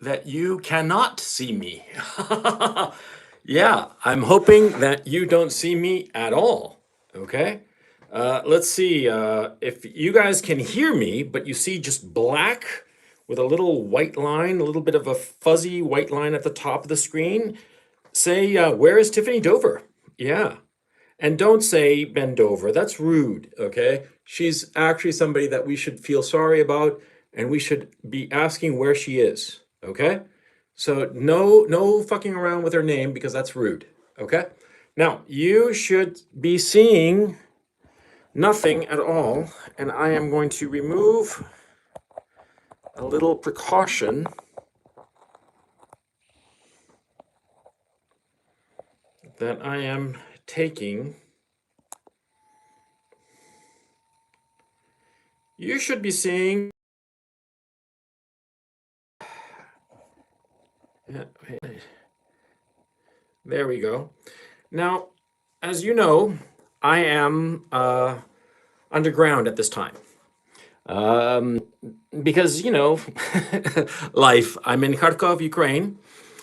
that you cannot see me. Yeah, I'm hoping that you don't see me at all. Okay. Let's see if you guys can hear me, but you see just black with a little white line, a little bit of a fuzzy white line at the top of the screen. Say, where is Tiffany Dover? Yeah. And don't say bend over. That's rude, okay? She's actually somebody that we should feel sorry about, and we should be asking where she is, okay? So no fucking around with her name because that's rude, okay? Now, you should be seeing nothing at all, and I am going to remove a little precaution that I am taking. You should be seeing. There we go. Now, as you know, I am underground at this time. Because, life, I'm in Kharkov, Ukraine,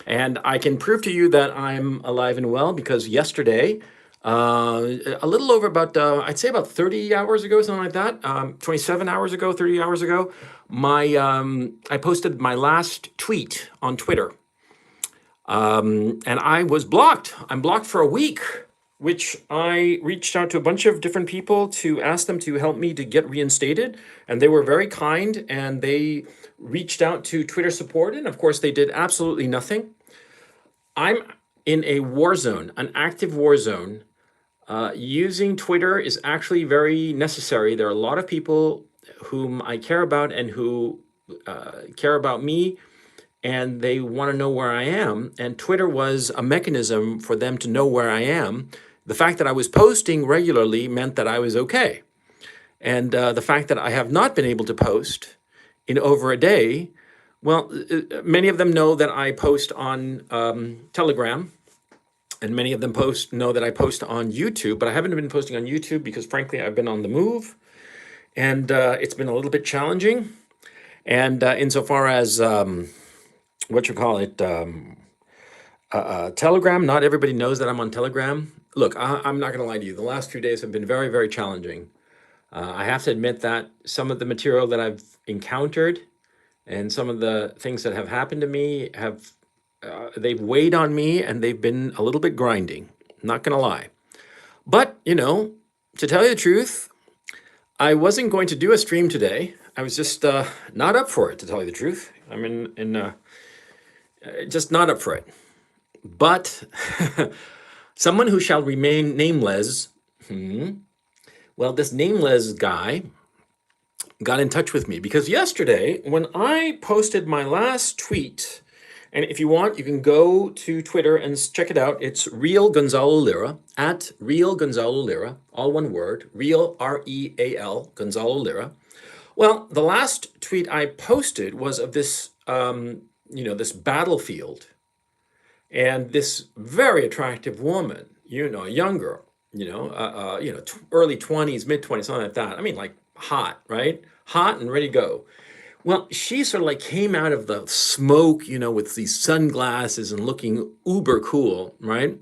and I can prove to you that I'm alive and well because yesterday, a little over about, I'd say about 30 hours ago, something like that, 27 hours ago, 30 hours ago, I posted my last tweet on Twitter. And I was blocked. I'm blocked for a week, which I reached out to a bunch of different people to ask them to help me to get reinstated. And they were very kind and they reached out to Twitter support. And of course, they did absolutely nothing. I'm in a war zone, an active war zone. Using Twitter is actually very necessary. There are a lot of people whom I care about and who care about me, and they want to know where I am. And Twitter was a mechanism for them to know where I am. The fact that I was posting regularly meant that I was okay. And the fact that I have not been able to post in over a day, well, many of them know that I post on Telegram, and many of them know that I post on YouTube, but I haven't been posting on YouTube because frankly, I've been on the move, and it's been a little bit challenging. And insofar as Telegram, not everybody knows that I'm on Telegram. Look, I'm not going to lie to you. The last few days have been very, very challenging. I have to admit that some of the material that I've encountered and some of the things that have happened to me they've weighed on me and they've been a little bit grinding. Not going to lie. But, to tell you the truth, I wasn't going to do a stream today. I was just not up for it, to tell you the truth. I'm just not up for it. But someone who shall remain nameless, well, this nameless guy got in touch with me because yesterday when I posted my last tweet, and if you want, you can go to Twitter and check it out. It's Real Gonzalo Lira, at Real Gonzalo Lira, all one word, Real, R-E-A-L, Gonzalo Lira. Well, the last tweet I posted was of this, this battlefield, and this very attractive woman, a young girl, early 20s, mid 20s, something like that. I mean, like hot, right? Hot and ready to go. Well, she sort of like came out of the smoke, with these sunglasses and looking uber cool, right?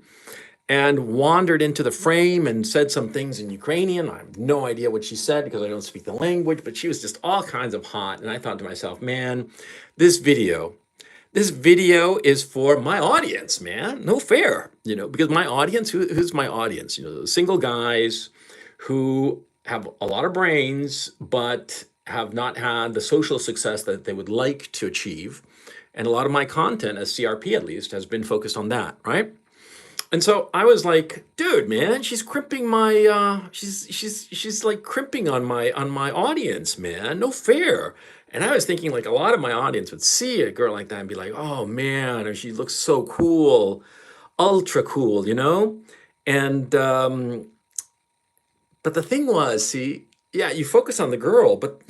And wandered into the frame and said some things in Ukrainian. I have no idea what she said because I don't speak the language, but she was just all kinds of hot. And I thought to myself, man, this video is for my audience, man. No fair, because my audience, who's my audience? Single guys who have a lot of brains, but have not had the social success that they would like to achieve. And a lot of my content, as CRP at least, has been focused on that, right? And so I was like, dude, man, she's crimping my, she's like crimping on my audience, man. No fair. And I was thinking like a lot of my audience would see a girl like that and be like, oh man, or she looks so cool, ultra cool, And, but the thing was, see, yeah, you focus on the girl, but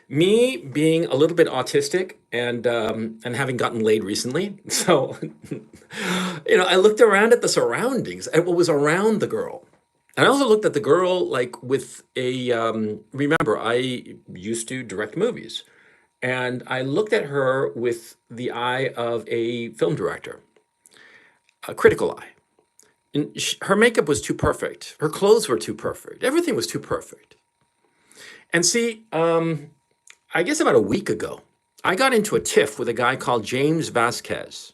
me being a little bit autistic and having gotten laid recently, so I looked around at the surroundings and what was around the girl. And I also looked at the girl like with a remember, I used to direct movies. And I looked at her with the eye of a film director, a critical eye. And her makeup was too perfect. Her clothes were too perfect. Everything was too perfect. And see, I guess about a week ago, I got into a tiff with a guy called James Vasquez.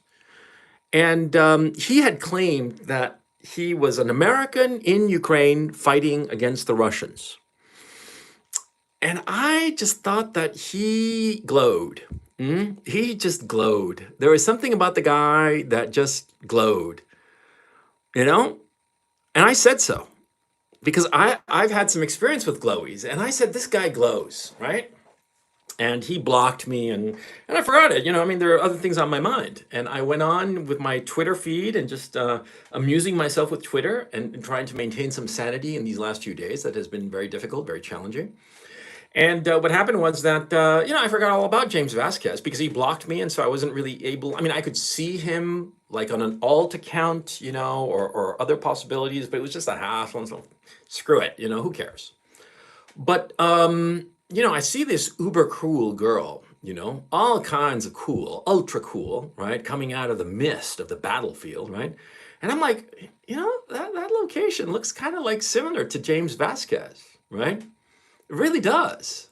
And he had claimed that he was an American in Ukraine fighting against the Russians. And I just thought that he glowed. He just glowed. There was something about the guy that just glowed, you know? And I said so because I've had some experience with glowies. And I said, this guy glows, right? And he blocked me and I forgot it. I mean, there are other things on my mind. And I went on with my Twitter feed and just amusing myself with Twitter and trying to maintain some sanity in these last few days. That has been very difficult, very challenging. And what happened was that, I forgot all about James Vasquez because he blocked me. And so I wasn't really able, I mean, I could see him like on an alt account, or other possibilities, but it was just a hassle. And so screw it, who cares? But, I see this uber cool girl, all kinds of cool, ultra cool, right? Coming out of the mist of the battlefield, right? And I'm like, that location looks kind of like similar to James Vasquez, right? It really does.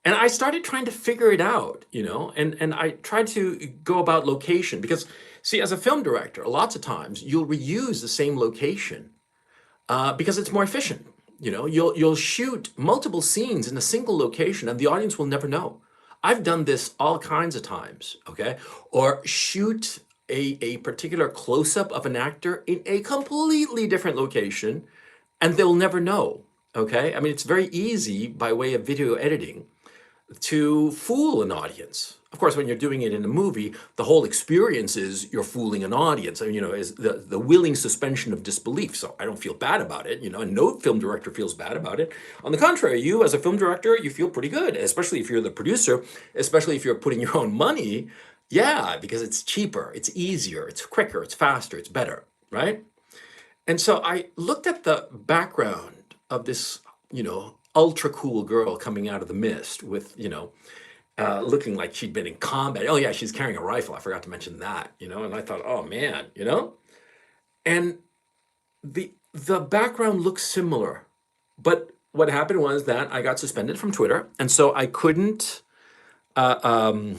And I started trying to figure it out, and I tried to go about location because, see, as a film director, lots of times you'll reuse the same location because it's more efficient. You'll shoot multiple scenes in a single location and the audience will never know. I've done this all kinds of times, okay? Or shoot a particular close-up of an actor in a completely different location and they'll never know, okay? I mean, it's very easy by way of video editing to fool an audience. Of course, when you're doing it in a movie, the whole experience is you're fooling an audience. And, is the willing suspension of disbelief. So I don't feel bad about it, and no film director feels bad about it. On the contrary, you as a film director, you feel pretty good, especially if you're the producer, especially if you're putting your own money. Yeah, because it's cheaper, it's easier, it's quicker, it's faster, it's better, right? And so I looked at the background of this, ultra cool girl coming out of the mist with, looking like she'd been in combat. Oh yeah, she's carrying a rifle. I forgot to mention that, and I thought, oh man, and the background looks similar. But what happened was that I got suspended from Twitter. And so I couldn't focus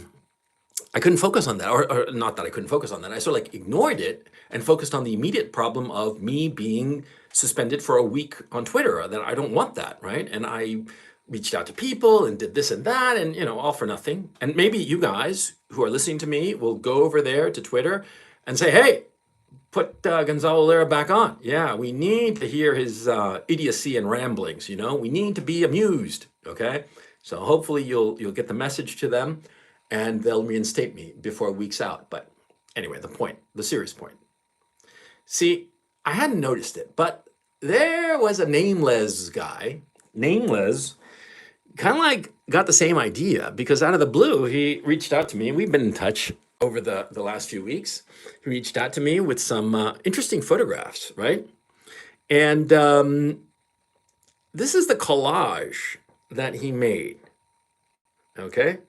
on that, or not that I couldn't focus on that. I sort of like ignored it and focused on the immediate problem of me being suspended for a week on Twitter. That I don't want that, right? And I reached out to people and did this and that, and all for nothing. And maybe you guys who are listening to me will go over there to Twitter and say, "Hey, put Gonzalo Lira back on. Yeah, we need to hear his idiocy and ramblings. We need to be amused." Okay, so hopefully you'll get the message to them and they'll reinstate me before a week's out. But anyway, the serious point. See, I hadn't noticed it, but there was a nameless guy, kind of like got the same idea because out of the blue, he reached out to me. We've been in touch over the last few weeks. He reached out to me with some interesting photographs, right? And this is the collage that he made, okay?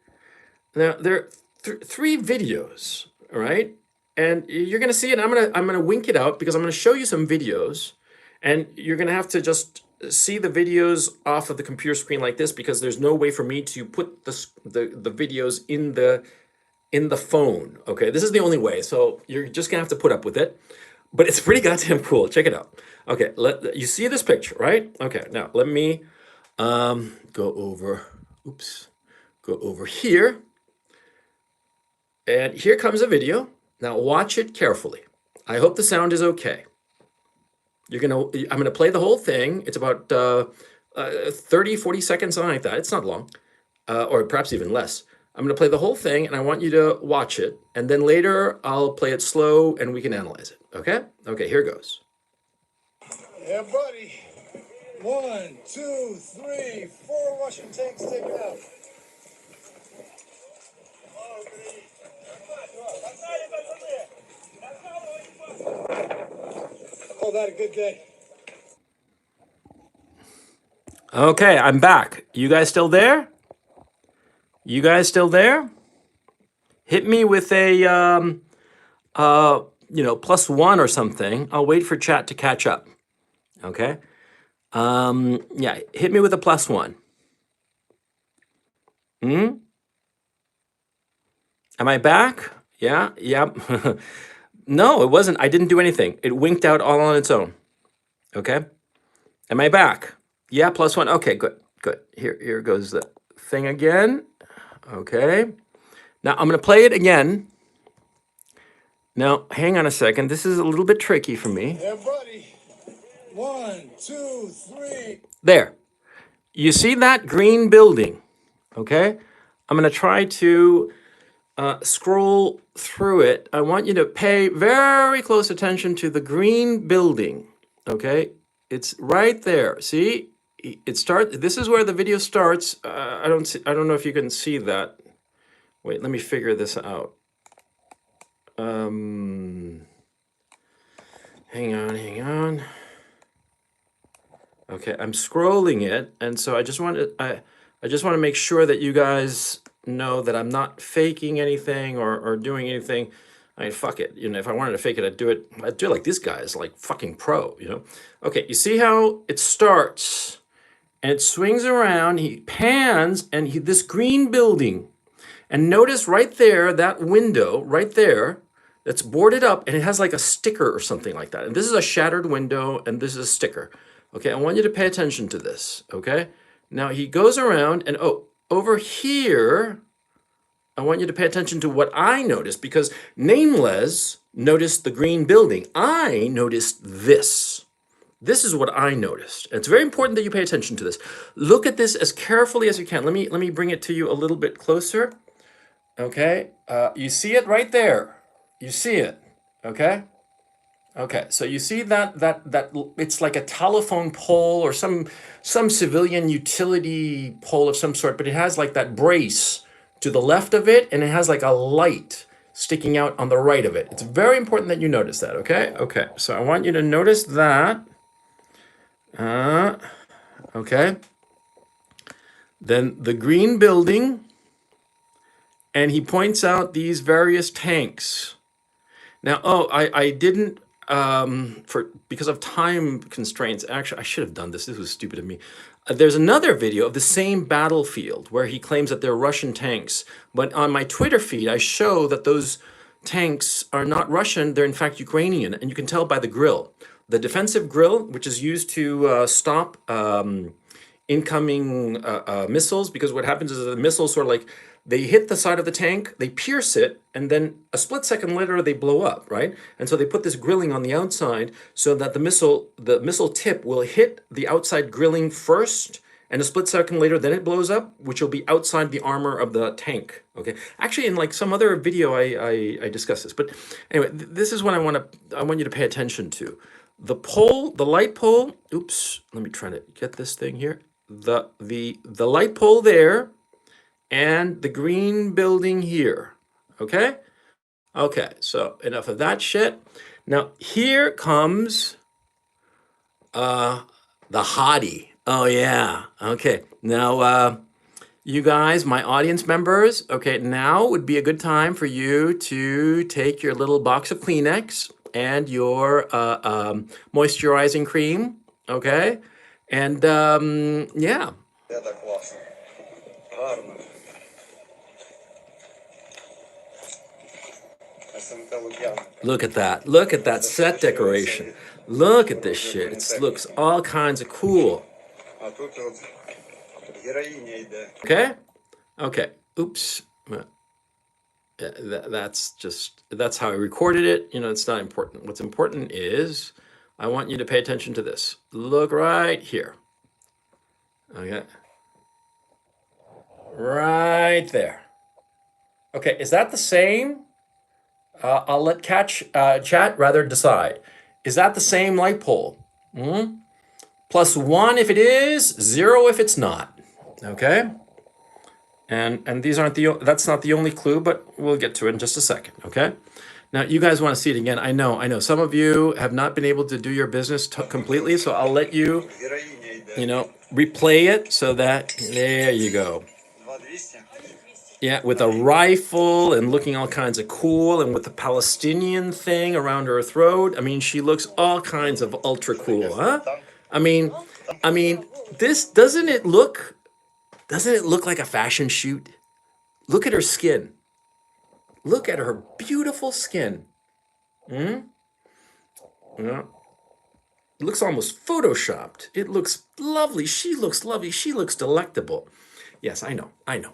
Now there are three videos, all right? And you're gonna see it. I'm gonna wink it out because I'm gonna show you some videos, and you're gonna have to just see the videos off of the computer screen like this because there's no way for me to put the videos in the phone. Okay, this is the only way. So you're just gonna have to put up with it. But it's pretty goddamn cool. Check it out. Okay, you see this picture, right? Okay, now let me go over. Oops, go over here. And here comes a video. Now watch it carefully. I hope the sound is okay. I'm gonna play the whole thing. It's about 30, 40 seconds, something like that. It's not long, or perhaps even less. I'm gonna play the whole thing and I want you to watch it. And then later I'll play it slow and we can analyze it, okay? Okay, here goes. Yeah, buddy. 1, 2, 3, 4 Russian tanks taken out. Call that a good day. Okay, I'm back. You guys still there? You guys still there? Hit me with a, +1 or something. I'll wait for chat to catch up. Okay? Yeah, hit me with a +1. Hmm? Am I back? Yeah, yep. No, it wasn't. I didn't do anything. It winked out all on its own. Okay? Am I back? Yeah, +1. Okay, good, good. Here goes the thing again. Okay. Now I'm going to play it again. Now, hang on a second. This is a little bit tricky for me. Yeah, buddy. 1, 2, 3. There. You see that green building? Okay. I'm going to try to scroll through it. I want you to pay very close attention to the green building. Okay. It's right there. See? This is where the video starts. I don't know if you can see that. Wait, let me figure this out. Hang on. Okay, I'm scrolling it, and so I just want to make sure that you guys know that I'm not faking anything or doing anything. I mean, fuck it. If I wanted to fake it, I'd do it like this guy is like fucking pro, Okay, you see how it starts and it swings around, he pans, and this green building. And notice right there, that window right there, that's boarded up, and it has like a sticker or something like that. And this is a shattered window, and this is a sticker. Okay, I want you to pay attention to this, okay? Now he goes around, and over here, I want you to pay attention to what I noticed, because Nameless noticed the green building. I noticed this. This is what I noticed. It's very important that you pay attention to this. Look at this as carefully as you can. Let me bring it to you a little bit closer. Okay, you see it right there. You see it, okay? Okay, so you see that it's like a telephone pole or some civilian utility pole of some sort, but it has like that brace to the left of it, and it has like a light sticking out on the right of it. It's very important that you notice that, okay? Okay, so I want you to notice that. Okay. Then the green building, and he points out these various tanks. Now, I didn't, because of time constraints, actually, I should have done this. This was stupid of me. There's another video of the same battlefield where he claims that they're Russian tanks. But on my Twitter feed, I show that those tanks are not Russian. They're in fact Ukrainian. And you can tell by the grill. The defensive grill, which is used to stop incoming missiles, because what happens is the missiles sort of like, they hit the side of the tank, they pierce it, and then a split second later they blow up, right? And so they put this grilling on the outside so that the missile tip will hit the outside grilling first, and a split second later then it blows up, which will be outside the armor of the tank. Okay, actually in like some other video I discussed this, but anyway, this is what I want you to pay attention to. The pole, the light pole. Oops, let me try to get this thing here. The light pole there, and the green building here. Okay? Okay, so enough of that shit. Now here comes the hottie. Oh yeah. Okay. Now you guys, my audience members, okay, now would be a good time for you to take your little box of Kleenex and your moisturizing cream, okay? And yeah. Look at that. Look at that set decoration. Look at this shit. It looks all kinds of cool. Okay? Okay. Oops. That's how I recorded it. It's not important. What's important is I want you to pay attention to this. Look right here. Okay. Right there. Okay, is that the same? I'll let chat rather decide. Is that the same light pole? +1 if it is, 0 if it's not. Okay? And these aren't that's not the only clue, but we'll get to it in just a second, okay? Now, you guys want to see it again. I know. Some of you have not been able to do your business completely, so I'll let you, replay it so that, there you go. Yeah, with a rifle and looking all kinds of cool, and with the Palestinian thing around her throat. I mean, she looks all kinds of ultra cool, huh? I mean, I mean, this doesn't it look like a fashion shoot? Look at her skin. Look at her beautiful skin. Hmm? Yeah. It looks almost photoshopped. It looks lovely. She looks lovely. She looks delectable. Yes, I know. I know.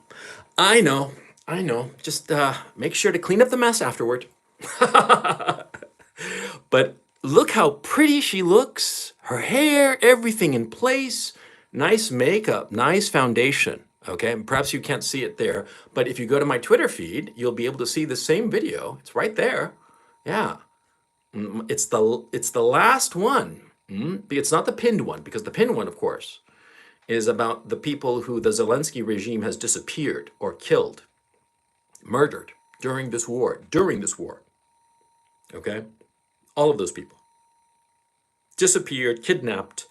I know. I know. Just make sure to clean up the mess afterward. But look how pretty she looks. Her hair, everything in place. Nice makeup, nice foundation. Okay, and perhaps you can't see it there, but if you go to my Twitter feed, you'll be able to see the same video. It's right there. Yeah, it's the last one. It's not the pinned one, because the pinned one, of course, is about the people who the Zelensky regime has disappeared or killed, murdered during this war. During this war, okay, all of those people disappeared, kidnapped,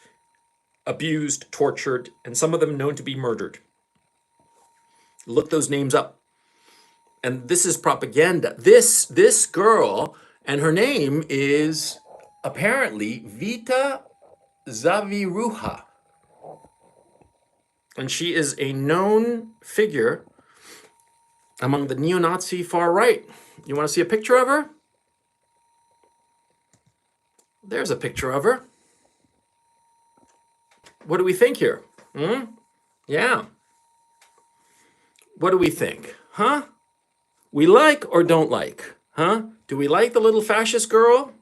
abused, tortured, and some of them known to be murdered. Look those names up. And this is propaganda. This girl, and her name is apparently Vita Zaviruha. And she is a known figure among the neo-Nazi far right. You want to see a picture of her? There's a picture of her. What do we think here? Yeah. What do we think? Huh? We like or don't like? Huh? Do we like the little fascist girl?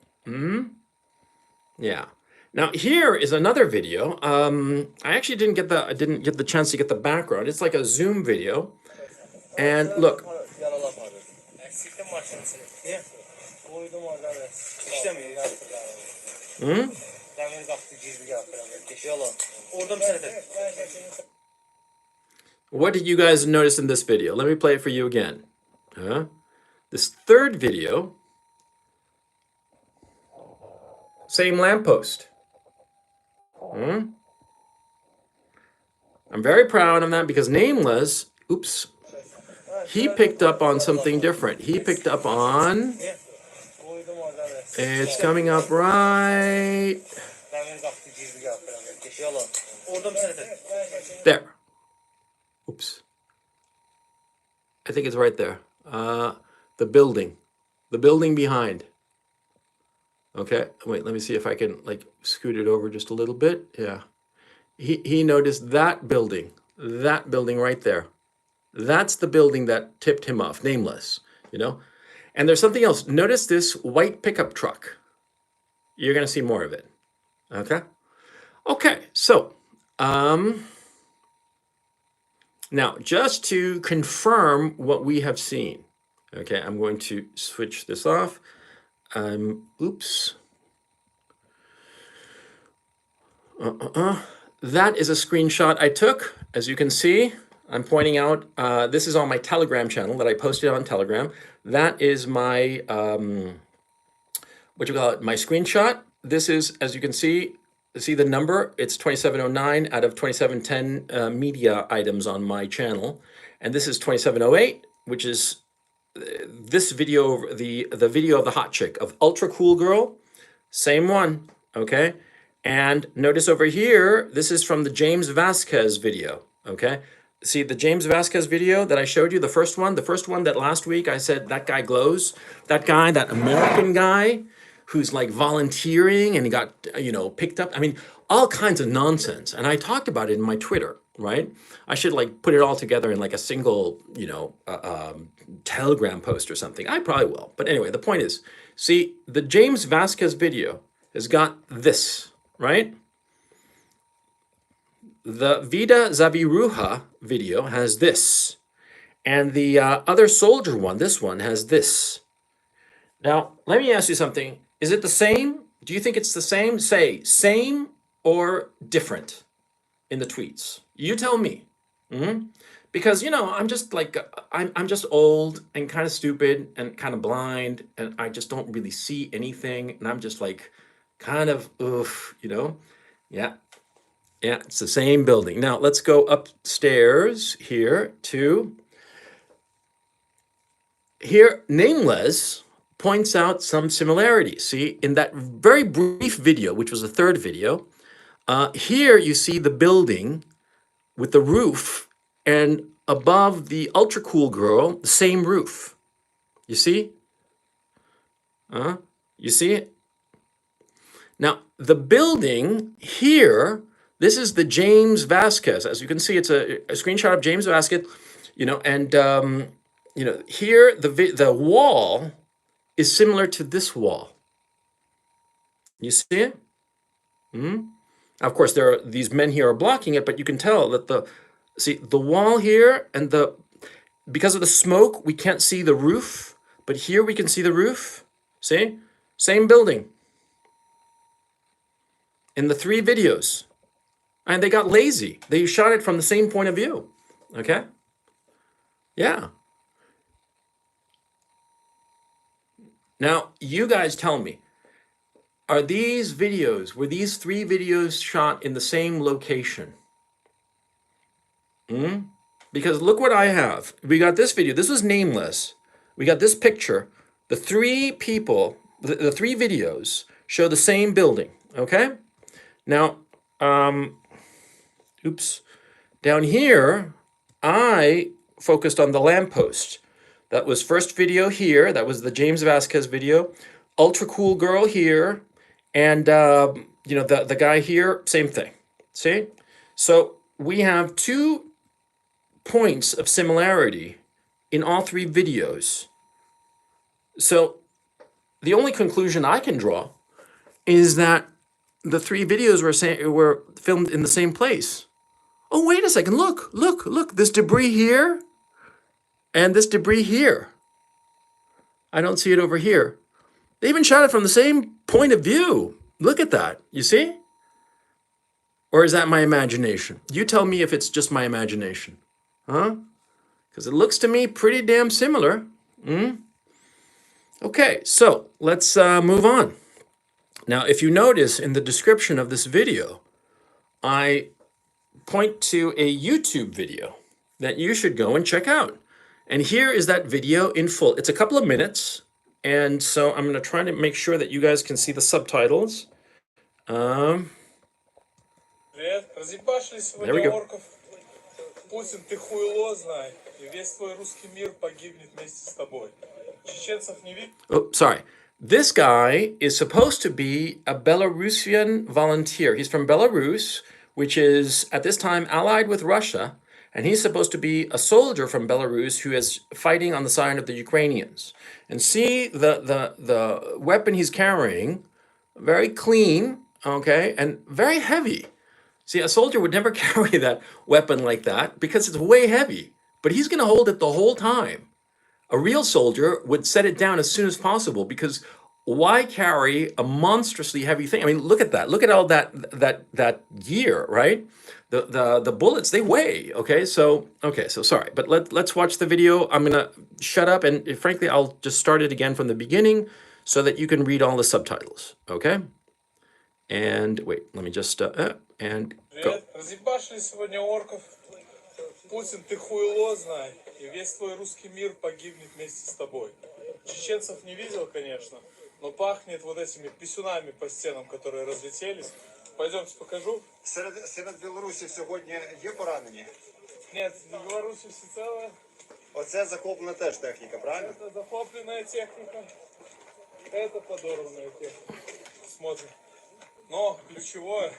Yeah. Now here is another video. I actually didn't get the chance to get the background. It's like a Zoom video. And look. What did you guys notice in this video? Let me play it for you again. This third video, same lamppost. I'm very proud of that because Nameless, oops, he picked up on something different. He picked up on, it's coming up right there. Oops. I think it's right there. The building behind. Okay, wait, let me see if I can like scoot it over just a little bit. Yeah. He noticed that building right there. That's the building that tipped him off, Nameless, you know? And there's something else. Notice this white pickup truck. You're gonna see more of it. Okay? Okay, so now just to confirm what we have seen. Okay, I'm going to switch this off. Oops. That is a screenshot I took. As you can see, I'm pointing out, this is on my Telegram channel that I posted on Telegram. That is my, my screenshot. This is, as you can see the number, it's 2709 out of 2710 media items on my channel. And this is 2708, which is this video, the video of the hot chick, of Ultra Cool Girl, same one, okay? And notice over here, this is from the James Vasquez video, okay? See the James Vasquez video that I showed you, the first one that last week I said, that guy glows, that guy, that American guy who's like volunteering and he got, you know, picked up. I mean, all kinds of nonsense. And I talked about it in my Twitter, right? I should like put it all together in like a single, you know, Telegram post or something. I probably will. But anyway, the point is, see, the James Vasquez video has got this, right? The Vida Zaviruha video has this. And the other soldier one, this one, has this. Now, let me ask you something. Is it the same? Do you think it's the same? Say, same or different in the tweets? You tell me. Because, you know, I'm just like, I'm just old and kind of stupid and kind of blind, and I just don't really see anything. And I'm just like, kind of, oof, you know? Yeah. Yeah, it's the same building. Now, let's go upstairs here to here, Nameless points out some similarities. See, in that very brief video, which was the third video, here you see the building with the roof, and above the ultra cool girl, the same roof. You see? You see it? Now, the building here, this is the James Vasquez. As you can see, it's a screenshot of James Vasquez, and here the wall is similar to this wall. You see it? Of course, there are these men here are blocking it, but you can tell that the wall here and because of the smoke, we can't see the roof, but here we can see the roof. See? Same building. In the 3 videos. And they got lazy. They shot it from the same point of view. Okay? Yeah. Now, you guys tell me, were these 3 videos shot in the same location? Because look what I have. We got this video. This was Nameless. We got this picture. The 3 people, the 3 videos show the same building. Okay? Now, oops. Down here, I focused on the lamppost. That was first video here. That was the James Vasquez video. Ultra cool girl here. And, the guy here, same thing. See? So we have 2 points of similarity in all 3 videos. So the only conclusion I can draw is that the 3 videos were filmed in the same place. Oh, wait a second. Look. This debris here and this debris here. I don't see it over here. They even shot it from the same point of view. Look at that. You see? Or is that my imagination? You tell me if it's just my imagination. Huh? Because it looks to me pretty damn similar. Okay, so let's move on. Now, if you notice in the description of this video, I point to a YouTube video that you should go and check out. And here is that video in full. It's a couple of minutes, and so I'm going to try to make sure that you guys can see the subtitles. There we go. Путин, ты хуйло знай, и весь твой русский мир погибнет вместе с тобой. Чеченцев не видишь? Oh, sorry. This guy is supposed to be a Belarusian volunteer. He's from Belarus, which is at this time allied with Russia, and he's supposed to be a soldier from Belarus who is fighting on the side of the Ukrainians. And see the weapon he's carrying, very clean, okay, and very heavy. See, a soldier would never carry that weapon like that because it's way heavy, but he's going to hold it the whole time. A real soldier would set it down as soon as possible because why carry a monstrously heavy thing? I mean, look at that. Look at all that gear, right? The bullets, they weigh. Okay, so sorry, but let's watch the video. I'm gonna shut up and frankly, I'll just start it again from the beginning so that you can read all the subtitles. Okay, and wait, let me just and go. Разъебашили сегодня орков. Путин, ты хуйло знай, и весь твой русский мир погибнет вместе с тобой. Чеченцев не видел, конечно, но пахнет вот этими писюнами по стенам, которые разлетелись. Пойдемте покажу. Серед білорусів сьогодні є поранені? Нет, в Беларуси все целое. Оце захоплена теж техніка, правильно? Это захопленная техника. Это подорванная техника. Смотрим. Но ключевое,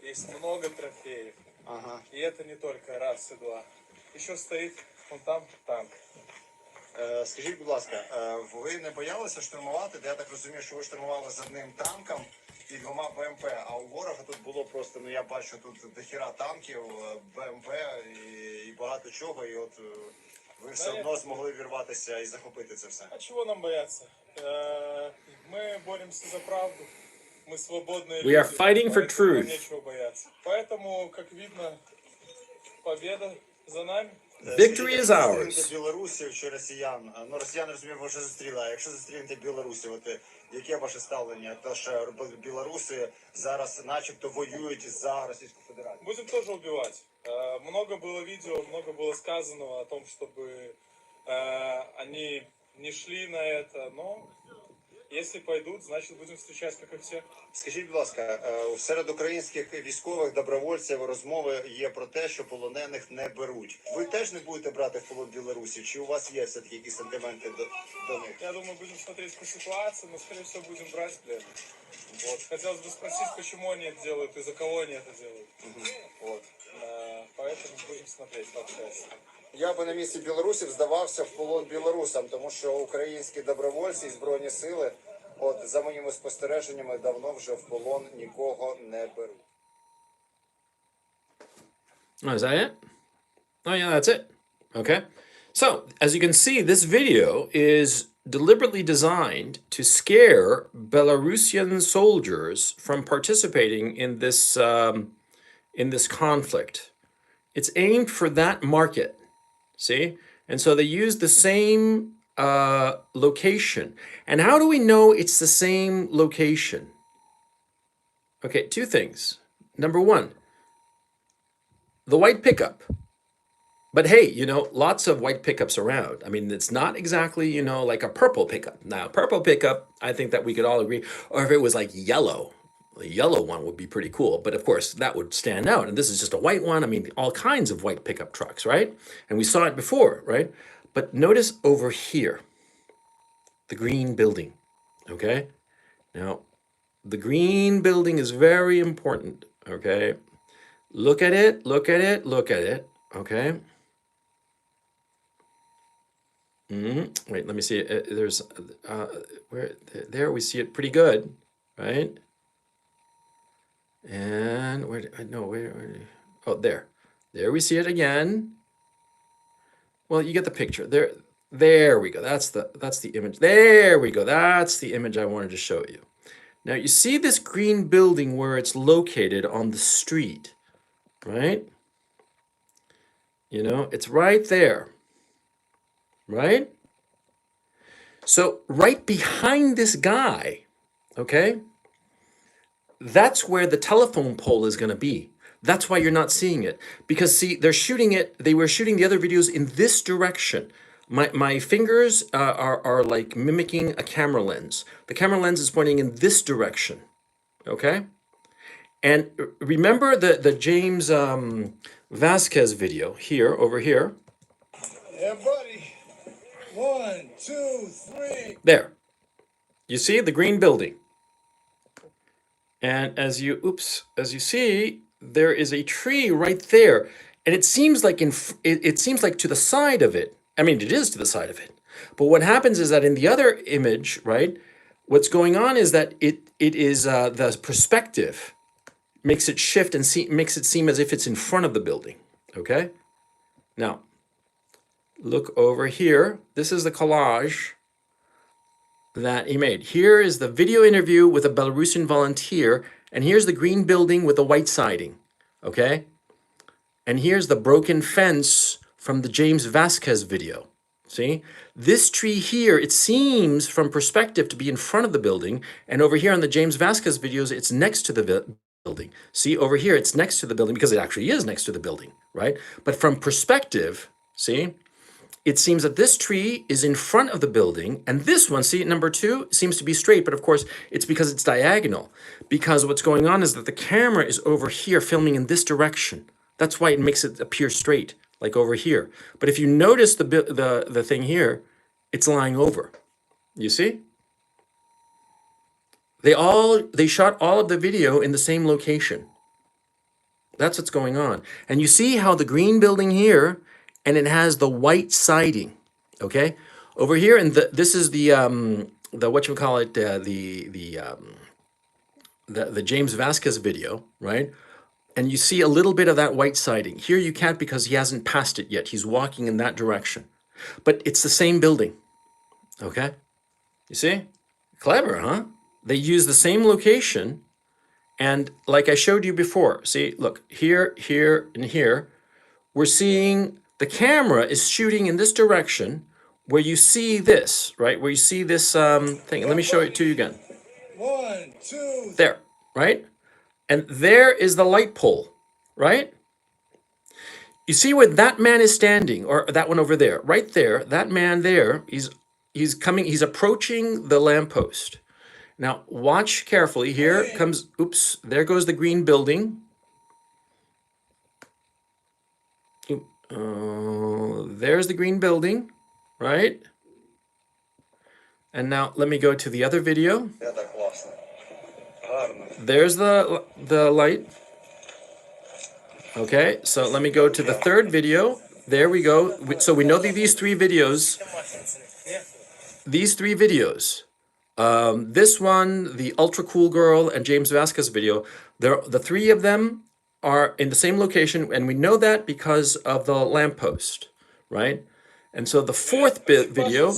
есть много трофеев. Ага. И это не только раз и два. Еще стоит вон там танк. Скажіть, будь ласка, ви не боялися штурмувати? Я так розумію, що ви штурмували з одним танком і 2 БМП, а у ворога тут було просто, я бачу, тут дохіра танків, БМП і багато чого, і от ви все одно змогли вірватися і захопити це все. А чего нам бояться? Мы боремся за правду. Мы свободные люди. We are fighting for truth. Нечего бояться. Поэтому, как видно, победа за нами. Victory is ours. Зустрінете білорусів чи росіян? Ну, росіян, розумію, ви вже зустріли, а якщо зустрінете білорусів, от яке ваше ставлення? То, що білоруси зараз начебто воюють за Російську Федерацію. Будем тоже убивать. Много было видео, много было сказано о том, чтобы они не шли на это, но если пойдут, значит будем встречать, как и все. Скажіть, будь ласка, серед українських військових добровольців розмови є про те, що полонених не беруть. Ви теж не будете брати в полон Білорусі? Чи у вас є все-таки якісь сантименти до них? Я думаю, будем смотреть по ситуации, но, скорее всего, будем брать в плен. Вот. Хотелось бы спросить, почему они это делают и за кого они это делают. Вот. Поэтому будем смотреть, пообщаться. Я би на місці білорусів здавався в полон білорусам, тому що українські добровольці і збройні сили, от за моїми спостереженнями, давно вже в полон нікого не беруть. Oh, is that it? Oh, yeah, that's it. Okay. So, as you can see, this video is deliberately designed to scare Belarusian soldiers from participating in this conflict. It's aimed for that market. See? And so they use the same location. And how do we know it's the same location? Okay, two things. Number one, the white pickup. But hey, you know, lots of white pickups around. I mean, it's not exactly, you know, like a purple pickup. Now, purple pickup, I think that we could all agree, or if it was like yellow, a yellow one would be pretty cool. But of course, that would stand out. And this is just a white one. I mean, all kinds of white pickup trucks, right? And we saw it before, right? But notice over here, the green building, okay? Now, the green building is very important, okay? Look at it, look at it, look at it, okay? Wait, let me see. There's where there we see it pretty good, right? And where? No, where? Oh, there we see it again. Well, you get the picture. There we go. That's the image. There we go. That's the image I wanted to show you. Now you see this green building where it's located on the street, right? You know, it's right there. Right? So right behind this guy, okay, that's where the telephone pole is going to be. That's why you're not seeing it. Because see, they were shooting the other videos in this direction. My fingers are like mimicking a camera lens. The camera lens is pointing in this direction, okay? And remember the James Vasquez video here, over here? Yeah, buddy. 1, 2, 3. There. You see the green building. And as you see, there is a tree right there. And it seems like it seems like to the side of it. I mean, it is to the side of it. But what happens is that in the other image, right, what's going on is that it is the perspective makes it shift and makes it seem as if it's in front of the building. Okay? Now, look over here. This is the collage that he made. Here is the video interview with a Belarusian volunteer, and here's the green building with the white siding, okay? And here's the broken fence from the James Vasquez video, see? This tree here, it seems from perspective to be in front of the building, and over here on the James Vasquez videos, it's next to the building. See, over here, it's next to the building because it actually is next to the building, right? But from perspective, see, it seems that this tree is in front of the building, and this one, see, number 2, seems to be straight, but of course, it's because it's diagonal. Because what's going on is that the camera is over here filming in this direction. That's why it makes it appear straight, like over here. But if you notice the thing here, it's lying over. You see? They shot all of the video in the same location. That's what's going on. And you see how the green building here, and it has the white siding, okay? Over here, and this is the whatchamacallit, the James Vasquez video, right? And you see a little bit of that white siding. Here you can't because he hasn't passed it yet. He's walking in that direction. But it's the same building, okay? You see? Clever, huh? They use the same location, and like I showed you before, see, look, here, here, and here, we're seeing the camera is shooting in this direction where you see this, right? Where you see this thing. Let me show it to you again. 1, 2. There, right? And there is the light pole, right? You see where that man is standing, or that one over there, right there, that man there, he's he's approaching the lamppost. Now, watch carefully. Here comes, oops, there goes the green building. There's the green building, right? And now let me go to the other video. There's the light. Okay, so let me go to the third video. There we go. So we know that these three videos, this one, the ultra cool girl, and James Vasquez video, the three of them are in the same location, and we know that because of the lamppost, right? And so the fourth video,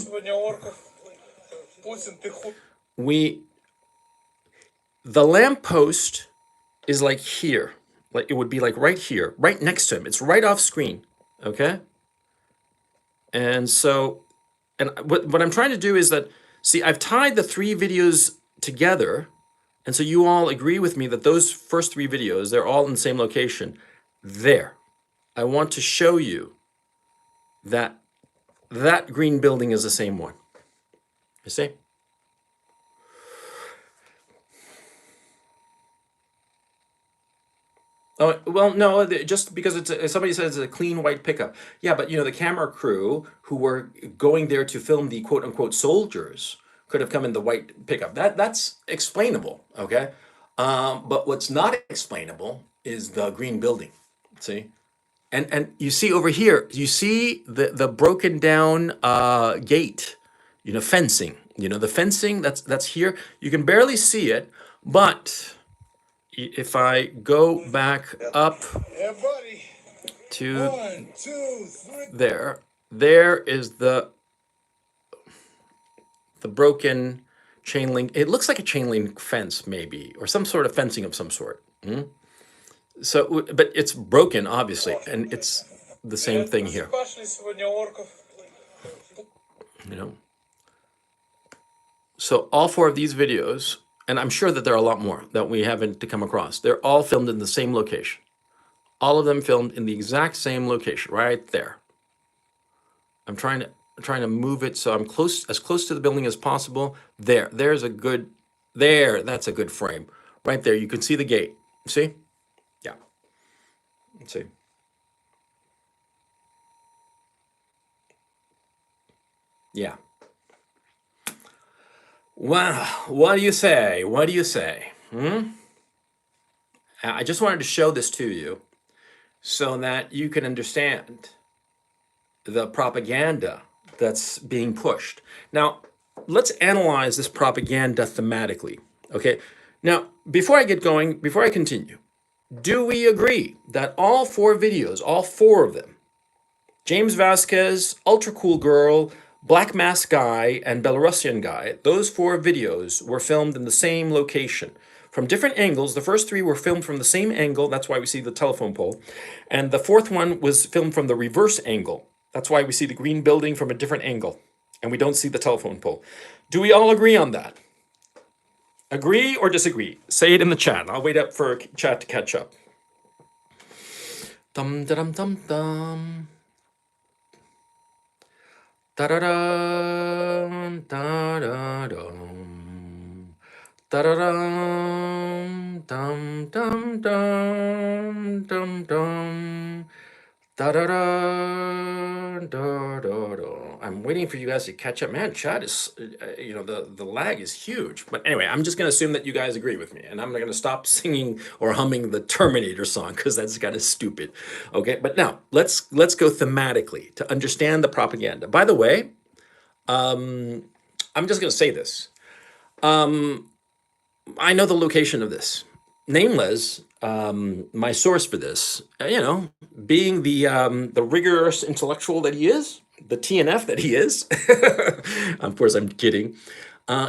the lamppost is like here, like it would be like right here, right next to him. It's right off screen, okay? And so, and what I'm trying to do is that, see, I've tied the three videos together, and so you all agree with me that those first three videos, they're all in the same location. There. I want to show you that that green building is the same one. You see? Oh, well, no, just because somebody says it's a clean white pickup. Yeah, but you know, the camera crew who were going there to film the quote unquote soldiers could have come in the white pickup. That's explainable, okay? But what's not explainable is the green building. See? And you see over here, you see the broken down gate, you know, fencing. You know, the fencing that's here. You can barely see it, but if I go back up Yeah, buddy. to 1, 2, 3. there is the broken chain link. It looks like a chain link fence, maybe, or some sort of fencing of some sort. So, but it's broken, obviously, and it's the same thing here. You know. So all four of these videos, and I'm sure that there are a lot more that we haven't come across. They're all filmed in the same location. All of them filmed in the exact same location, right there. I'm trying to move it so I'm as close to the building as possible. That's a good frame. Right there, you can see the gate. See? Yeah. Let's see. Yeah. Wow, what do you say? What do you say? I just wanted to show this to you so that you can understand the propaganda that's being pushed. Now, let's analyze this propaganda thematically, okay? Now, before I get going, before I continue, do we agree that all four videos, all four of them, James Vasquez, Ultra Cool Girl, Black Mask Guy, and Belarusian Guy, those four videos were filmed in the same location. From different angles, the first three were filmed from the same angle, that's why we see the telephone pole, and the fourth one was filmed from the reverse angle. That's why we see the green building from a different angle, and we don't see the telephone pole. Do we all agree on that? Agree or disagree? Say it in the chat. I'll wait up for chat to catch up. Dum dum dum dum. Da da da da da dum. Da da dum dum dum dum dum dum. Da da da da da da. I'm waiting for you guys to catch up. Man, chat is, you know, the lag is huge. But anyway, I'm just going to assume that you guys agree with me, and I'm going to stop singing or humming the Terminator song because that's kind of stupid. Okay, but now let's go thematically to understand the propaganda. By the way, I'm just going to say this. I know the location of this. Nameless, my source for this, you know, being the rigorous intellectual that he is, the TNF that he is, of course I'm kidding,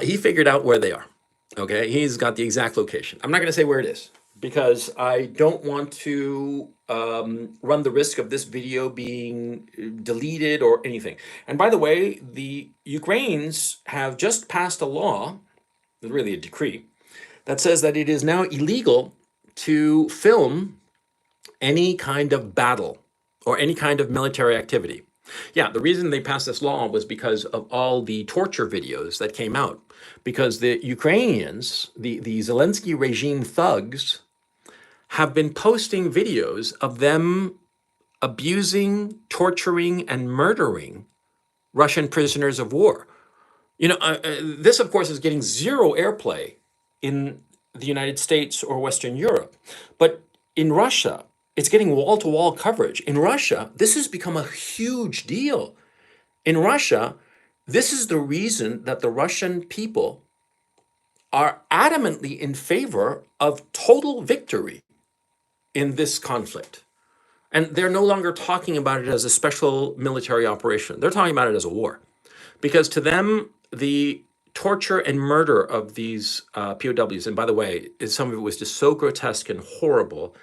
he figured out where they are, okay? He's got the exact location. I'm not going to say where it is because I don't want to run the risk of this video being deleted or anything. And by the way, the Ukrainians have just passed a law, really a decree, that says that it is now illegal to film any kind of battle or any kind of military activity. Yeah, the reason they passed this law was because of all the torture videos that came out. Because the Ukrainians, the Zelensky regime thugs, have been posting videos of them abusing, torturing, and murdering Russian prisoners of war. This, of course, is getting zero airplay in the United States or Western Europe. But in Russia, it's getting wall to wall coverage. In Russia, this has become a huge deal. In Russia, this is the reason that the Russian people are adamantly in favor of total victory in this conflict. And they're no longer talking about it as a special military operation. They're talking about it as a war. Because to them, the torture and murder of these POWs, and by the way, some of it was just so grotesque and horrible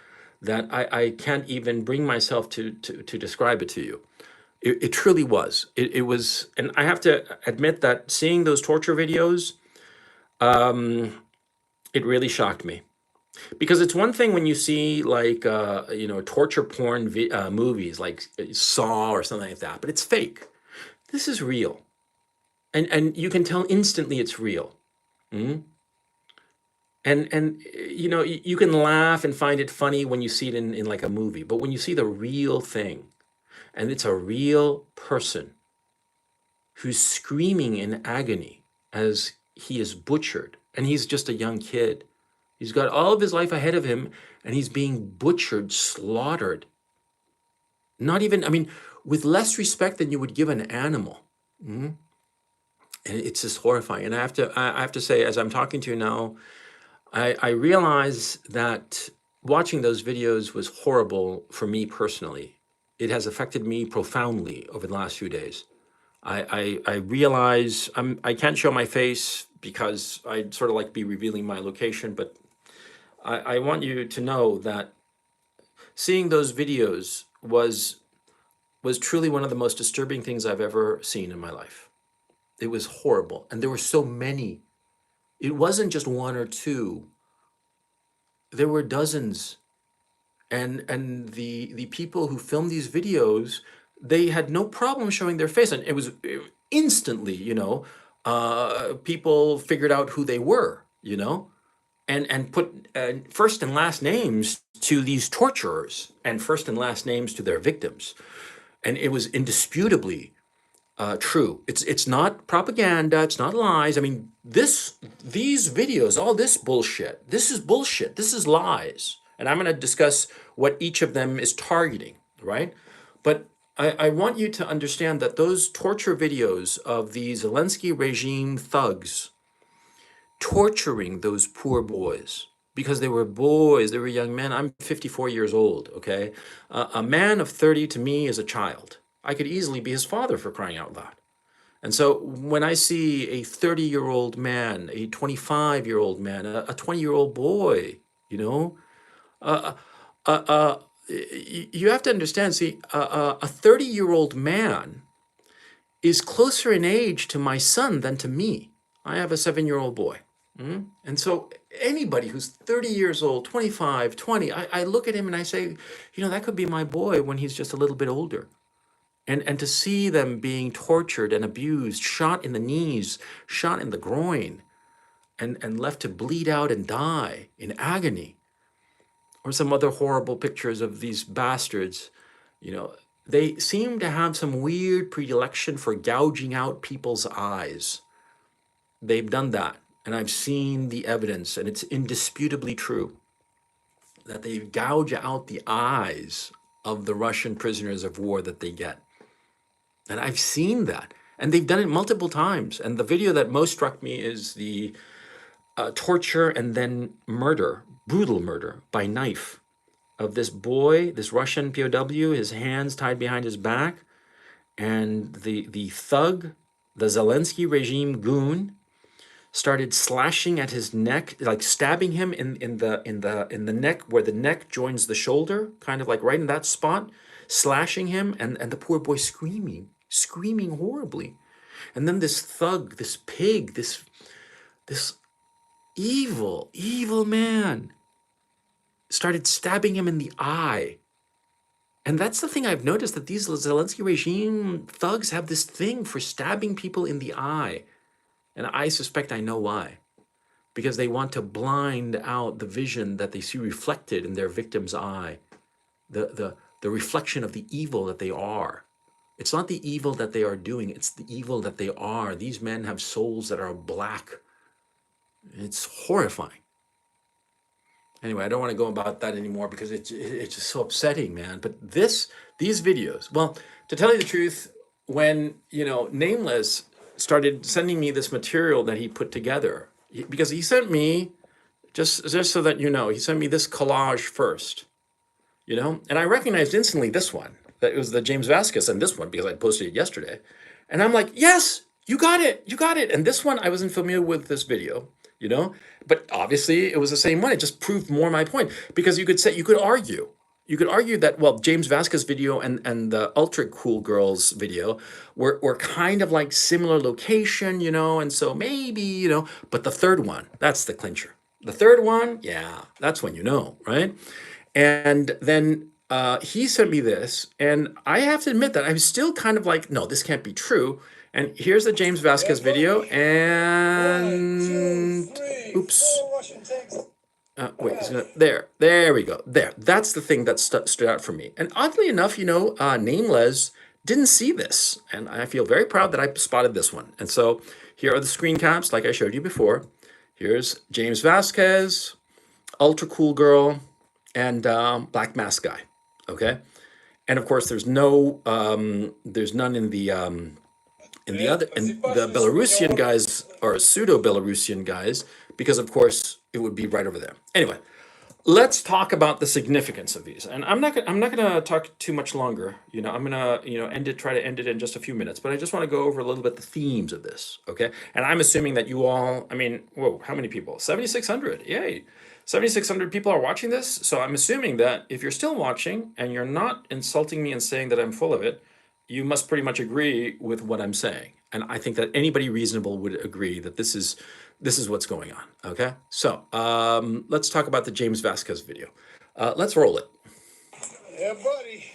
that I can't even bring myself to describe it to you. It truly was. It was, and I have to admit that seeing those torture videos, it really shocked me. Because it's one thing when you see like torture porn movies like Saw or something like that, but it's fake. This is real, and you can tell instantly it's real. Mm? And you can laugh and find it funny when you see it in like a movie, but when you see the real thing, and it's a real person who's screaming in agony as he is butchered, and he's just a young kid. He's got all of his life ahead of him, and he's being butchered, slaughtered. Not even, I mean, with less respect than you would give an animal. Mm? And it's just horrifying. And I have to say, as I'm talking to you now, I realize that watching those videos was horrible for me personally. It has affected me profoundly over the last few days. I realize I can't show my face because I'd sort of like be revealing my location, but I want you to know that seeing those videos was truly one of the most disturbing things I've ever seen in my life. It was horrible, and there were so many. It wasn't just one or two. There were dozens, and the people who filmed these videos, they had no problem showing their face, and instantly, people figured out who they were, and put first and last names to these torturers and first and last names to their victims, and it was indisputably true. It's not propaganda. It's not lies. I mean, these videos, all this bullshit. This is bullshit. This is lies. And I'm going to discuss what each of them is targeting, right? But I want you to understand that those torture videos of the Zelensky regime thugs torturing those poor boys because they were boys, they were young men. I'm 54 years old, okay? A man of 30 to me is a child. I could easily be his father, for crying out loud. And so when I see a 30-year-old man, a 25-year-old man, a 20-year-old boy, you know, uh, uh, uh, you have to understand, see, a 30-year-old man is closer in age to my son than to me. I have a 7-year-old boy. And so anybody who's 30 years old, 25, 20, I look at him and I say, that could be my boy when he's just a little bit older. And to see them being tortured and abused, shot in the knees, shot in the groin, and left to bleed out and die in agony, or some other horrible pictures of these bastards, they seem to have some weird predilection for gouging out people's eyes. They've done that, and I've seen the evidence, and it's indisputably true that they gouge out the eyes of the Russian prisoners of war that they get. And I've seen that. And they've done it multiple times. And the video that most struck me is the torture and then murder, brutal murder by knife of this boy, this Russian POW, his hands tied behind his back. And the thug, the Zelensky regime goon, started slashing at his neck, like stabbing him in the neck where the neck joins the shoulder, kind of like right in that spot, slashing him, and the poor boy screaming horribly. And then this thug, this pig, this evil man started stabbing him in the eye And that's the thing I've noticed, that these Zelensky regime thugs have this thing for stabbing people in the eye. And I suspect I know why. Because they want to blind out the vision that they see reflected in their victim's eye, the reflection of the evil that they are. It's not the evil that they are doing, it's the evil that they are. These men have souls that are black. It's horrifying. Anyway, I don't want to go about that anymore because it's just so upsetting, man. But these videos, well, to tell you the truth, when, Nameless started sending me this material that he put together, because he sent me, just so that you know, he sent me this collage first, and I recognized instantly this one, that it was the James Vasquez, and this one because I posted it yesterday. And I'm like, yes, you got it. And this one, I wasn't familiar with this video, but obviously it was the same one. It just proved more my point, because you could argue that, well, James Vasquez video and the Ultra Cool Girls video were kind of like similar location, and so maybe, but the third one, that's the clincher. The third one, yeah, that's when right? And then he sent me this, and I have to admit that I was still kind of like, no, this can't be true. And here's the James Vasquez video, and oops. Wait, there we go. That's the thing that stood out for me. And oddly enough, Nameless didn't see this, and I feel very proud that I spotted this one. And so here are the screen caps, like I showed you before. Here's James Vasquez, Ultra Cool Girl, and Black Mask Guy. Okay, and of course there's none in the Belarusian guys, or pseudo Belarusian guys, because of course it would be right over there. Anyway, let's talk about the significance of these. And I'm not gonna talk too much longer. I'm gonna try to end it in just a few minutes. But I just want to go over a little bit the themes of this. Okay, and I'm assuming that you all, whoa, how many people? 7,600. Yay. 7,600 people are watching this. So I'm assuming that if you're still watching and you're not insulting me and saying that I'm full of it, you must pretty much agree with what I'm saying. And I think that anybody reasonable would agree that this is what's going on. Okay, so let's talk about the James Vasquez video. Let's roll it. Yeah, buddy.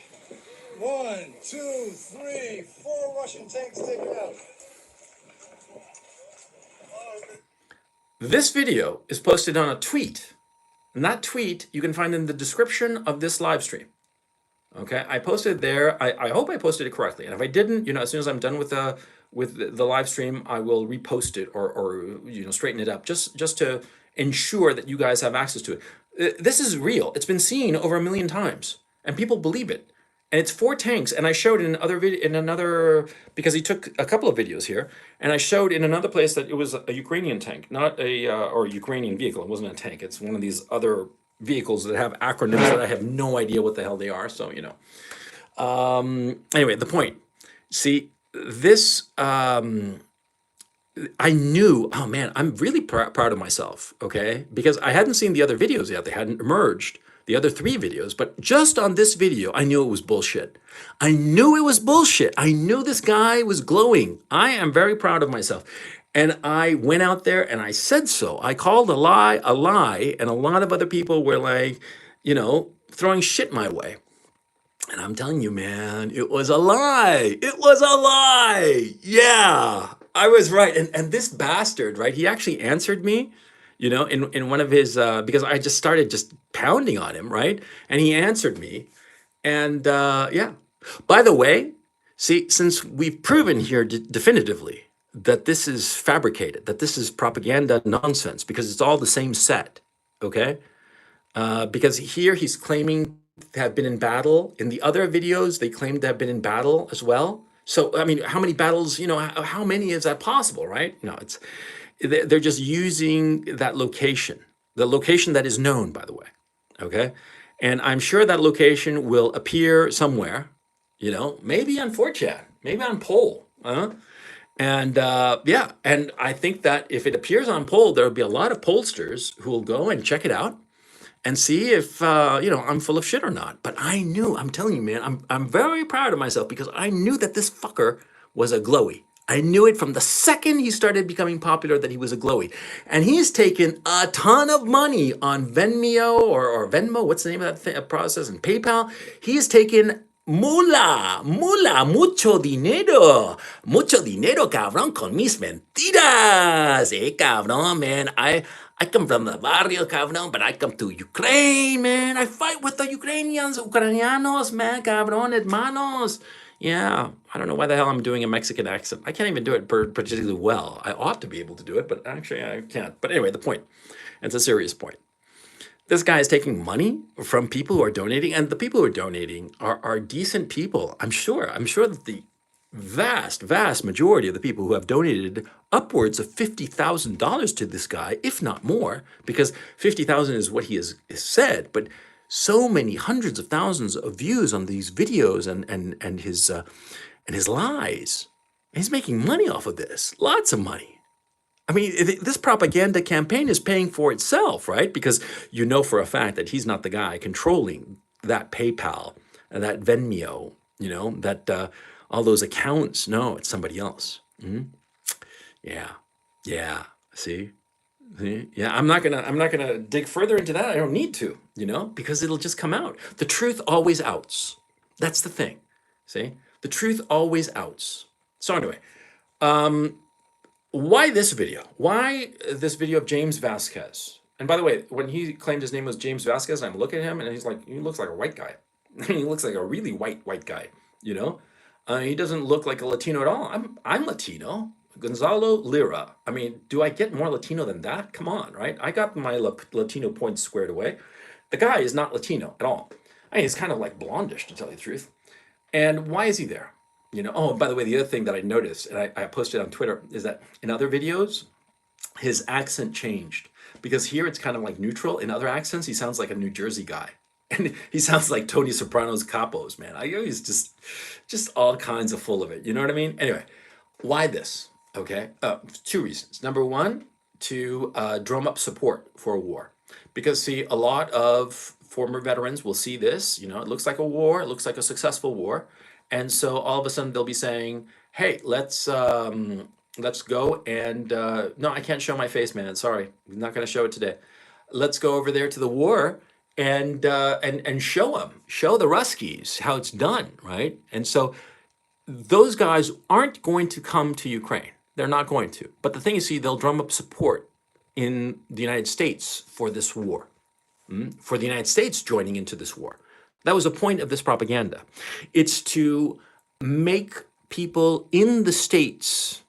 1, 2, 3, 4 Russian tanks taken out. This video is posted on a tweet, and that tweet you can find in the description of this live stream. Okay, I posted it there. I hope I posted it correctly, and if I didn't, as soon as I'm done with the live stream, I will repost it or straighten it up, just to ensure that you guys have access to it. This is real. It's been seen over 1 million times, and people believe it. And it's 4 tanks, and I showed in another because he took a couple of videos here, and I showed in another place that it was a Ukrainian tank, not or Ukrainian vehicle. It wasn't a tank. It's one of these other vehicles that have acronyms that I have no idea what the hell they are. So anyway, the point. See, this I knew. Oh man, I'm really proud of myself. Okay, because I hadn't seen the other videos yet. They hadn't emerged. The other 3 videos, but just on this video, I knew it was bullshit. I knew it was bullshit. I knew this guy was glowing. I am very proud of myself. And I went out there and I said so. I called a lie, and a lot of other people were like, throwing shit my way. And I'm telling you, man, it was a lie. It was a lie. Yeah, I was right. And this bastard, right, he actually answered me, in one of his, because I just started just pounding on him, right? And he answered me. And yeah, by the way, see, since we've proven here definitively that this is fabricated, that this is propaganda nonsense, because it's all the same set, okay? Because here he's claiming to have been in battle. In the other videos, they claimed to have been in battle as well. So, how many battles, how many is that possible, right? No, they're just using that location, the location that is known, by the way, okay? And I'm sure that location will appear somewhere, maybe on 4chan, maybe on Poll, and yeah, and I think that if it appears on Poll, there'll be a lot of pollsters who will go and check it out and see if I'm full of shit or not. But I knew, I'm telling you, man, I'm very proud of myself because I knew that this fucker was a glowy. I knew it from the second he started becoming popular that he was a glowy. And he's taken a ton of money on Venmo or Venmo, what's the name of that process, and PayPal. He's taken mucho dinero, cabrón, con mis mentiras. Cabrón, man. I come from the barrio, cabrón, but I come to Ukraine, man. I fight with the Ucranianos, man, cabrón, hermanos. Yeah, I don't know why the hell I'm doing a Mexican accent. I can't even do it particularly well. I ought to be able to do it, but actually I can't. But anyway, the point, it's a serious point. This guy is taking money from people who are donating, and the people who are donating are decent people. I'm sure. I'm sure that the vast majority of the people who have donated upwards of $50,000 to this guy, if not more, because 50,000 is what he has said, but so many hundreds of thousands of views on these videos and his lies. He's making money off of this, lots of money. I mean, this propaganda campaign is paying for itself, right? Because you know for a fact that he's not the guy controlling that PayPal and that Venmo, that all those accounts. No, it's somebody else. Yeah. See? Yeah, I'm not gonna dig further into that. I don't need to, because it'll just come out. The truth always outs. That's the thing. See? The truth always outs. So anyway, why this video? Why this video of James Vasquez? And by the way, when he claimed his name was James Vasquez, I'm looking at him and he's like, he looks like a white guy. He looks like a really white guy, he doesn't look like a Latino at all. I'm Latino. Gonzalo Lira. I mean, do I get more Latino than that? Come on, right? I got my Latino points squared away. The guy is not Latino at all. I mean, he's kind of like blondish, to tell you the truth. And why is he there? Oh, by the way, the other thing that I noticed, and I posted on Twitter, is that in other videos, his accent changed. Because here it's kind of like neutral. In other accents, he sounds like a New Jersey guy. And he sounds like Tony Soprano's Capos, man. He's just all kinds of full of it. You know what I mean? Anyway, why this? Okay, 2 reasons. Number one, to drum up support for a war. Because, see, a lot of former veterans will see this, it looks like a war, it looks like a successful war. And so all of a sudden they'll be saying, hey, let's go and, no, I can't show my face, man, sorry, I'm not gonna show it today. Let's go over there to the war and show the Ruskies how it's done, right? And so those guys aren't going to come to Ukraine. They're not going to. But the thing is, see, they'll drum up support in the United States for this war, for the United States joining into this war. That was the point of this propaganda. It's to make people in the States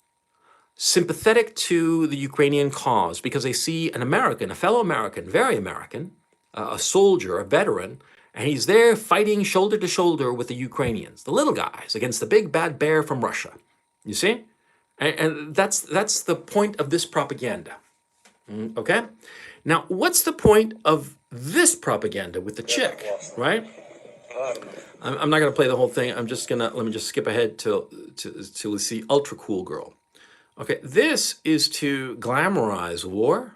sympathetic to the Ukrainian cause because they see an American, a fellow American, very American, a soldier, a veteran, and he's there fighting shoulder to shoulder with the Ukrainians, the little guys, against the big bad bear from Russia. You see? And that's the point of this propaganda. Okay? Now, what's the point of this propaganda with the chick, right? I'm not going to play the whole thing. Let me just skip ahead till we see ultra cool girl. Okay, this is to glamorize war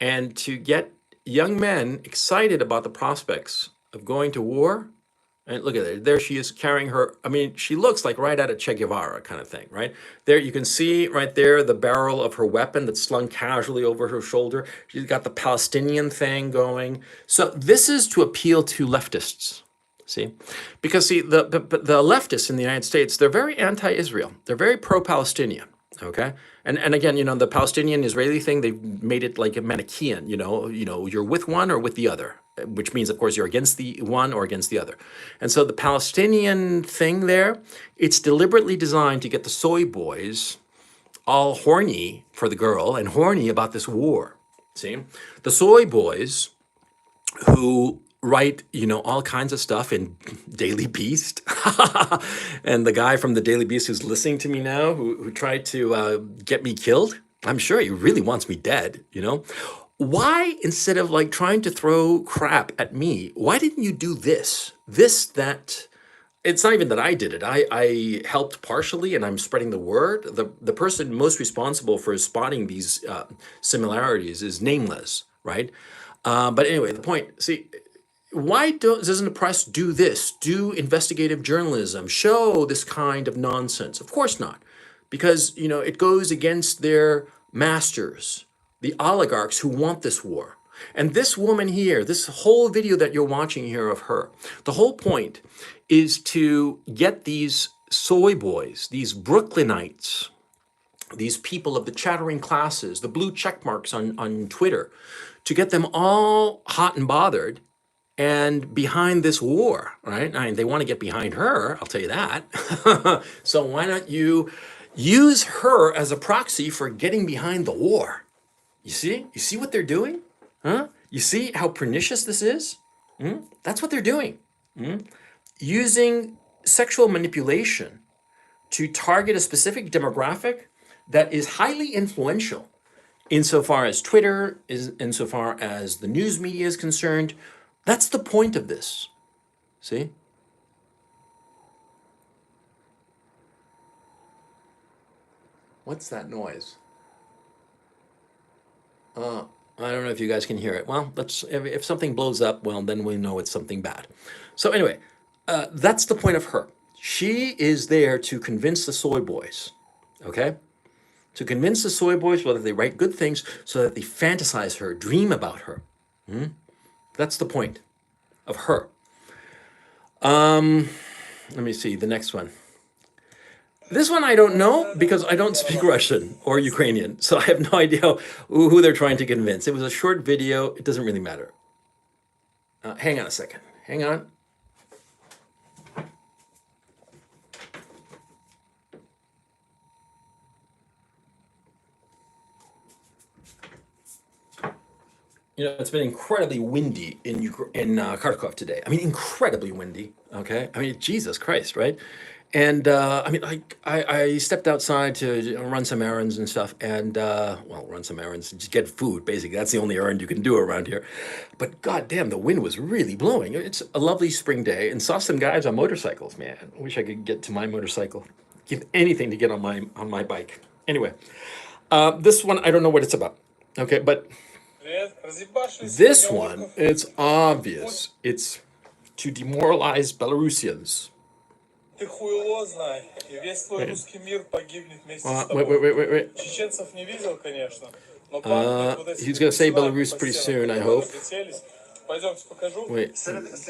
and to get young men excited about the prospects of going to war. And look at it. There she is carrying her. I mean, she looks like right out of Che Guevara kind of thing, right? There you can see right there the barrel of her weapon that's slung casually over her shoulder. She's got the Palestinian thing going. So this is to appeal to leftists, see? Because see, the leftists in the United States, they're very anti-Israel. They're very pro-Palestinian, okay? And again, the Palestinian-Israeli thing, they've made it like a Manichaean, you're with one or with the other, which means, of course, you're against the one or against the other. And so the Palestinian thing there, it's deliberately designed to get the soy boys all horny for the girl and horny about this war, see? The soy boys who write, all kinds of stuff in Daily Beast. And the guy from the Daily Beast who's listening to me now, who tried to get me killed, I'm sure he really wants me dead, Why, instead of like trying to throw crap at me, why didn't you do this? That, it's not even that I did it. I helped partially and I'm spreading the word. The person most responsible for spotting these similarities is nameless, right? But anyway, the point, see, why doesn't the press do this? Do investigative journalism? Show this kind of nonsense? Of course not. because, it goes against their masters, the oligarchs who want this war. And this woman here, this whole video that you're watching here of her, the whole point is to get these soy boys, these Brooklynites, these people of the chattering classes, the blue check marks on Twitter, to get them all hot and bothered and behind this war, right? I mean, they want to get behind her, I'll tell you that. So why not you use her as a proxy for getting behind the war? You see? You see what they're doing? Huh? You see how pernicious this is? That's what they're doing. Using sexual manipulation to target a specific demographic that is highly influential insofar as Twitter is, insofar as the news media is concerned. That's the point of this. See? What's that noise? I don't know if you guys can hear it. Well, if something blows up, well, then we know it's something bad. So anyway, that's the point of her. She is there to convince the soy boys, okay? To convince the soy boys whether they write good things so that they fantasize her, dream about her. That's the point of her. Let me see the next one. This one I don't know because I don't speak Russian or Ukrainian, so I have no idea who they're trying to convince. It was a short video. It doesn't really matter. Hang on a second. Hang on. It's been incredibly windy in Kharkiv today. I mean, incredibly windy. Okay, I mean, Jesus Christ, right? And I mean, I stepped outside to run some errands and stuff, and run some errands, just get food. Basically, that's the only errand you can do around here. But goddamn, the wind was really blowing. It's a lovely spring day, and saw some guys on motorcycles. Man, I wish I could get to my motorcycle. Give anything to get on my bike. Anyway, this one I don't know what it's about. Okay, but. This one, it's obvious. It's to demoralize Belarusians. Ты хуйло знай, и весь твой русский мир погибнет вместе с тобой. Wait. Чеченцев не видел, конечно, но пахнет вот этими He's gonna say писюнами Belarus по pretty стенам, soon, I которые hope. разлетелись. Пойдемте покажу. Wait,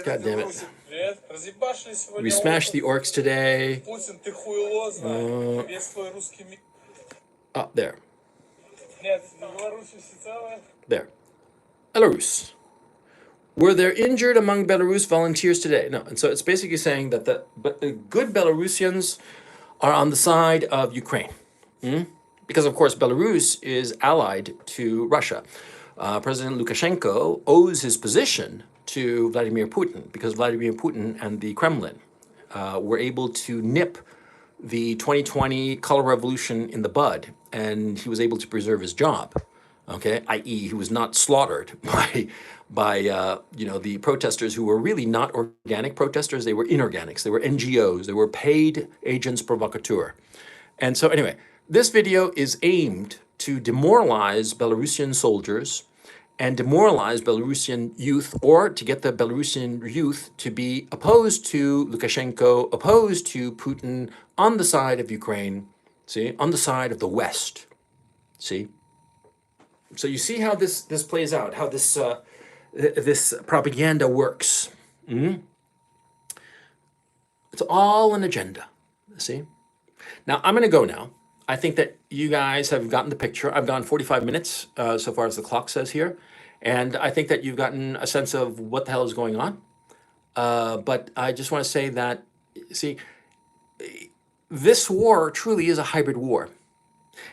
god damn it. Привет, разъебашили сегодня We smashed the orcs today. Путин, ты хуйло знай, и весь твой русский мир. Oh, there. Нет, Беларусь всецелая. There. Belarus. Were there injured among Belarus volunteers today? No. And so it's basically saying that the good Belarusians are on the side of Ukraine. Because, of course, Belarus is allied to Russia. President Lukashenko owes his position to Vladimir Putin because Vladimir Putin and the Kremlin were able to nip the 2020 color revolution in the bud, and he was able to preserve his job. Okay, i.e., he was not slaughtered by the protesters who were really not organic protesters. They were inorganics. They were NGOs. They were paid agents provocateurs. And so anyway, this video is aimed to demoralize Belarusian soldiers and demoralize Belarusian youth, or to get the Belarusian youth to be opposed to Lukashenko, opposed to Putin, on the side of Ukraine, see, on the side of the West, see? So you see how this plays out, how this propaganda works. It's all an agenda, see? Now, I'm going to go now. I think that you guys have gotten the picture. I've gone 45 minutes so far as the clock says here. And I think that you've gotten a sense of what the hell is going on. But I just want to say that, see, this war truly is a hybrid war.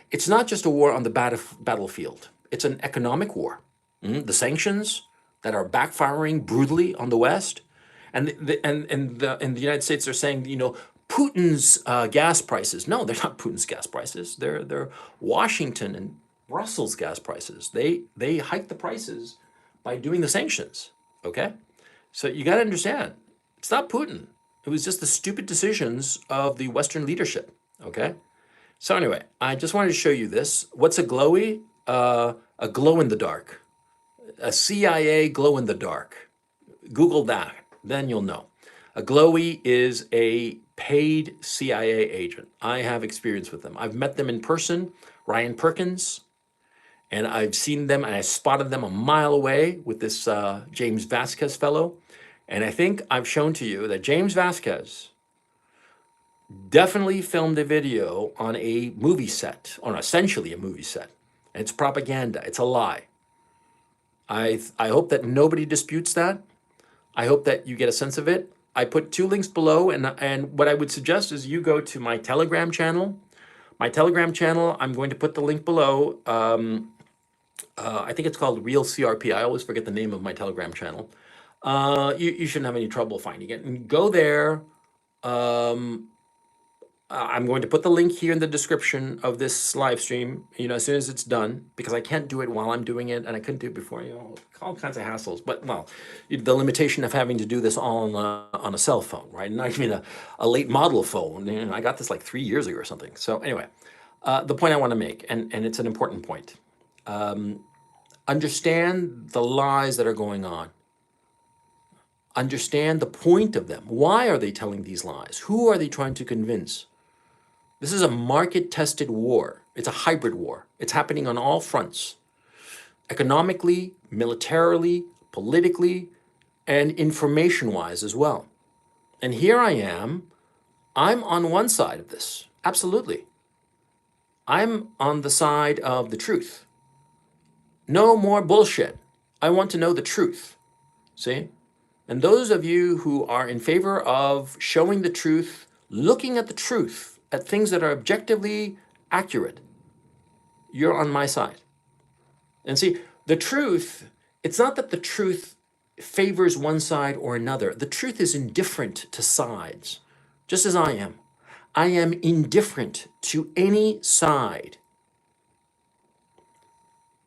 It's not just a war on the battlefield. It's an economic war. The sanctions that are backfiring brutally on the West, and the United States are saying, Putin's gas prices. No, they're not Putin's gas prices. They're Washington and Brussels gas prices. They hike the prices by doing the sanctions. Okay, so you got to understand, it's not Putin. It was just the stupid decisions of the Western leadership. Okay, so anyway, I just wanted to show you this. What's a glowy? A glow in the dark, a CIA glow in the dark. Google that, then you'll know. A glowy is a paid CIA agent. I have experience with them. I've met them in person, Ryan Perkins, and I've seen them and I spotted them a mile away with this James Vasquez fellow. And I think I've shown to you that James Vasquez definitely filmed a video on a movie set, or essentially a movie set. And it's propaganda. It's a lie. I hope that nobody disputes that. I hope that you get a sense of it. I put 2 links below, and what I would suggest is you go to my Telegram channel. My Telegram channel, I'm going to put the link below. I think it's called Real CRP. I always forget the name of my Telegram channel. You shouldn't have any trouble finding it. And go there. I'm going to put the link here in the description of this live stream, as soon as it's done, because I can't do it while I'm doing it, and I couldn't do it before, all kinds of hassles. But, well, the limitation of having to do this all on a cell phone, right? Not even a late model phone. I got this like 3 years ago or something. So anyway, the point I want to make, and it's an important point. Understand the lies that are going on. Understand the point of them. Why are they telling these lies? Who are they trying to convince? This is a market-tested war. It's a hybrid war. It's happening on all fronts. Economically, militarily, politically, and information-wise as well. And here I am. I'm on one side of this. Absolutely. I'm on the side of the truth. No more bullshit. I want to know the truth. See? And those of you who are in favor of showing the truth, looking at the truth, at things that are objectively accurate, you're on my side. And see, the truth, it's not that the truth favors one side or another. The truth is indifferent to sides, just as I am. I am indifferent to any side.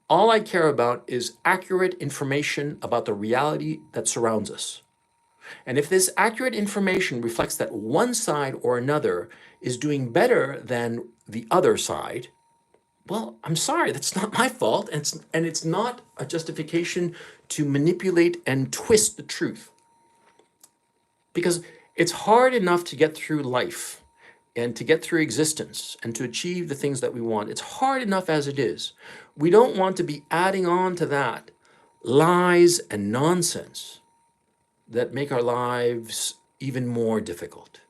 All I care about is accurate information about the reality that surrounds us. And if this accurate information reflects that one side or another is doing better than the other side, well, I'm sorry, that's not my fault. And it's not a justification to manipulate and twist the truth. Because it's hard enough to get through life and to get through existence and to achieve the things that we want. It's hard enough as it is. We don't want to be adding on to that lies and nonsense that make our lives even more difficult.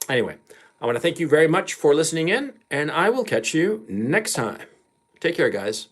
Anyway, I want to thank you very much for listening in, and I will catch you next time. Take care, guys.